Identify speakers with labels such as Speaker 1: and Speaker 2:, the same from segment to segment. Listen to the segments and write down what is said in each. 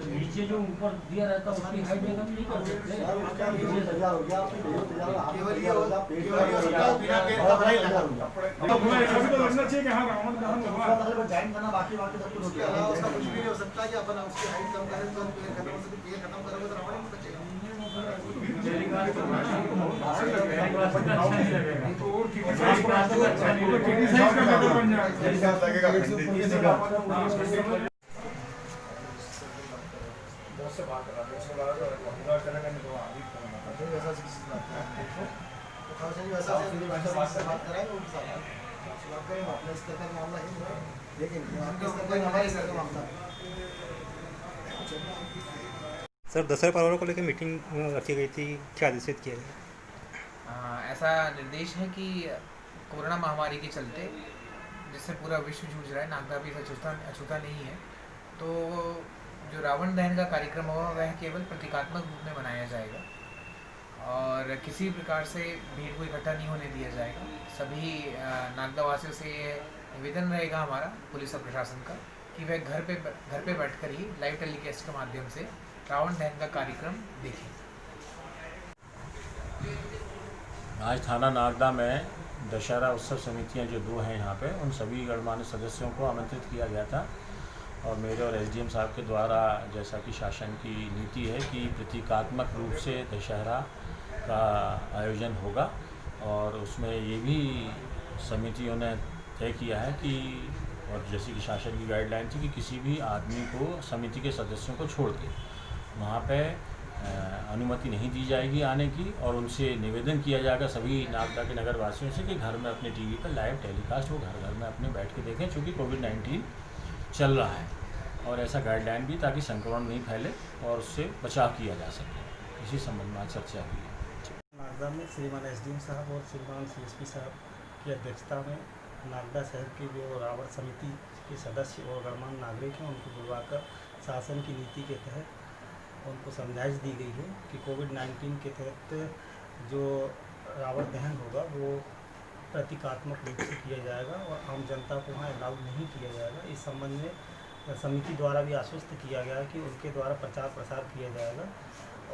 Speaker 1: नीचे जो ऊपर दिया रहता है उसकी हाइट में कम नहीं कर सकते।
Speaker 2: केवल ये होता बिना पेड़ का बड़ा ही लगा
Speaker 3: तो पूरा ऐसा भी तो लगना चाहिए कि हाँ रावण दहन हुआ।
Speaker 2: जॉइन करना बाकी सब कुछ उसके अलावा उसका कुछ भी नहीं हो सकता कि अपन उसकी हाइट कम करें तो पेड़ खत्म हो सकते, पेड़ खत्म करोगे तो रावण ही बचेगा।
Speaker 3: तो और क्रिटिसाइज का मैटर बन जाएगा। बहुत से बात कर रहा है, उसके बाद हमला करेगा नहीं तो आगे करेगा।
Speaker 2: वैसा किसी से बात करें तो खास नहीं वैसा से बात कराएंगे उनके साथ बात करेंगे। अपने स्तर का मामला ही है, लेकिन आपके स्तर का हमारे स्तर का मामला है।
Speaker 4: सर दशहरा पर्व को लेकर मीटिंग रखी गई थी, क्या आदेशित किया गया?
Speaker 5: ऐसा निर्देश है कि कोरोना महामारी के चलते जिससे पूरा विश्व जूझ रहा है, नागदा भी अछूता नहीं है, तो जो रावण दहन का कार्यक्रम होगा वह केवल प्रतीकात्मक रूप में मनाया जाएगा और किसी प्रकार से भीड़ को इकट्ठा नहीं होने दिया जाएगा। सभी नागदा वासियों से निवेदन रहेगा हमारा पुलिस और प्रशासन का कि वह घर पे बैठकर ही लाइव टेलीकास्ट के माध्यम से रावण दहन का कार्यक्रम देखें।
Speaker 6: आज थाना नागदा में दशहरा उत्सव समितियां जो 2 हैं यहाँ पे, उन सभी गणमान्य सदस्यों को आमंत्रित किया गया था और मेरे और एसडीएम साहब के द्वारा, जैसा कि शासन की नीति है कि प्रतीकात्मक रूप से दशहरा का आयोजन होगा और उसमें ये भी समितियों ने तय किया है कि, और जैसे कि शासन की गाइडलाइन थी कि किसी भी आदमी को समिति के सदस्यों को छोड़ के वहाँ पे अनुमति नहीं दी जाएगी आने की। और उनसे निवेदन किया जाएगा सभी नागदा के नगर वासियों से कि घर में अपने टीवी पर लाइव टेलीकास्ट हो, घर घर में अपने बैठ के देखें, क्योंकि कोविड-19 चल रहा है और ऐसा गाइडलाइन भी, ताकि संक्रमण नहीं फैले और उससे बचाव किया जा सके। इसी संबंध में चर्चा हुई है।
Speaker 7: नागदा में श्रीमान एसडीएम साहब और श्रीमान सीएसपी साहब की अध्यक्षता में नागदा शहर की जो रावण समिति के सदस्य और गणमान्य नागरिक हैं उनको बुलवाकर शासन की नीति के तहत उनको समझाइश दी गई है कि कोविड-19 के तहत जो रावण दहन होगा वो प्रतीकात्मक रूप से किया जाएगा और आम जनता को वहाँ अलाउ नहीं किया जाएगा। इस संबंध में समिति द्वारा भी आश्वस्त किया गया है कि उनके द्वारा प्रचार प्रसार किया जाएगा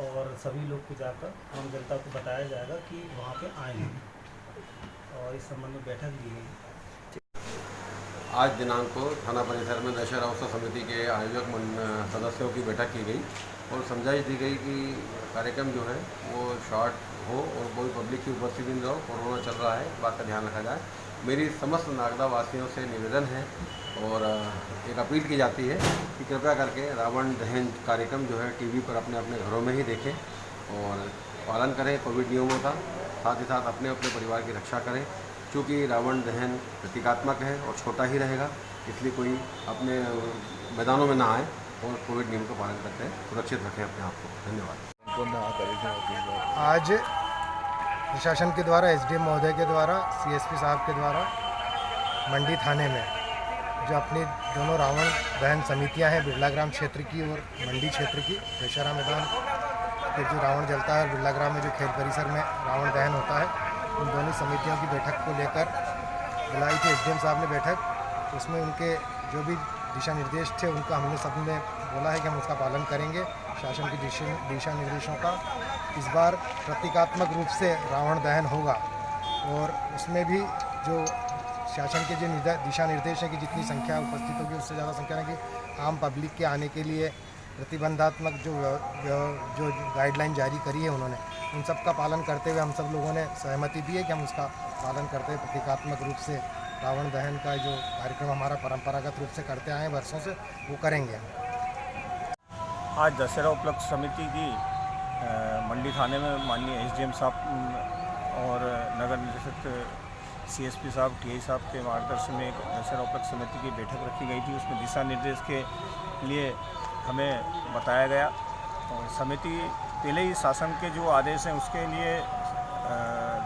Speaker 7: और सभी लोग को जाकर आम जनता को बताया जाएगा कि वहाँ पे आएंगे और इस संबंध में बैठक ली गई।
Speaker 8: आज दिनांक को थाना परिसर में दशहरा उत्सव समिति के आयोजक सदस्यों की बैठक की गई और समझाइश दी गई कि कार्यक्रम जो है वो शॉर्ट हो और कोई पब्लिक की उपस्थिति नहीं हो, कोरोना चल रहा है, बात का ध्यान रखा जाए। मेरी समस्त नागदा वासियों से निवेदन है और एक अपील की जाती है कि कृपया करके रावण दहन कार्यक्रम जो है टीवी पर अपने अपने घरों में ही देखें और पालन करें कोविड नियमों का, साथ ही साथ अपने अपने परिवार की रक्षा करें। चूँकि रावण दहन प्रतीकात्मक है और छोटा ही रहेगा, इसलिए कोई अपने मैदानों में ना आए और कोविड नियम का पालन करते हैं, सुरक्षित रखें अपने आप को। धन्यवाद।
Speaker 2: आज प्रशासन के द्वारा, एसडीएम महोदय के द्वारा, सीएसपी साहब के द्वारा मंडी थाने में जो अपनी दोनों रावण दहन समितियां हैं, बिरला ग्राम क्षेत्र की और मंडी क्षेत्र की, दशहरा मैदान के जो रावण जलता है और बिरला ग्राम में जो खेल परिसर में रावण दहन होता है, उन दोनों समितियों की बैठक को लेकर बुलाई थी एसडीएम साहब ने बैठक। उसमें उनके जो भी दिशा निर्देश थे उनका हमने सबने बोला है कि हम उसका पालन करेंगे। शासन की दिशा निर्देशों का इस बार प्रतीकात्मक रूप से रावण दहन होगा और उसमें भी जो शासन के जो दिशा निर्देश हैं कि जितनी संख्या उपस्थित होगी उससे ज़्यादा संख्या में कि आम पब्लिक के आने के लिए प्रतिबंधात्मक जो गाइडलाइन जारी करी है उन्होंने, उन सब का पालन करते हुए हम सब लोगों ने सहमति दी है कि हम उसका पालन करते हुए प्रतीकात्मक रूप से रावण दहन का जो कार्यक्रम हमारा परंपरागत रूप से करते आए हैं वर्षों से, वो करेंगे।
Speaker 6: आज दशहरा उपलक्ष्य समिति की मंडी थाने में माननीय एसडीएम साहब और नगर निदेशक सीएसपी साहब, टीआई साहब के मार्गदर्शन में एक दशहरा उपलक्ष्य समिति की बैठक रखी गई थी। उसमें दिशा निर्देश के लिए हमें बताया गया और समिति पहले ही शासन के जो आदेश हैं उसके लिए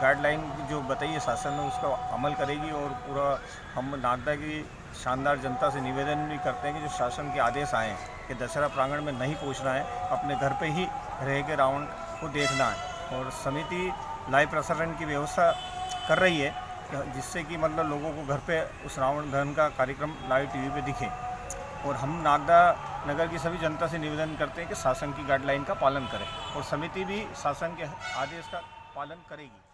Speaker 6: गाइडलाइन जो बताई है शासन ने उसका अमल करेगी और पूरा हम नागदा की शानदार जनता से निवेदन भी करते हैं कि जो शासन के आदेश आए हैं कि दशहरा प्रांगण में नहीं पहुंचना है, अपने घर पे ही रह के रावण को देखना है और समिति लाइव प्रसारण की व्यवस्था कर रही है कि
Speaker 9: जिससे कि मतलब लोगों को घर पे उस रावण दहन का कार्यक्रम लाइव टीवी पे दिखे। और हम नागदा नगर की सभी जनता से निवेदन करते हैं कि शासन की गाइडलाइन का पालन करें और समिति भी शासन के आदेश का पालन करेगी।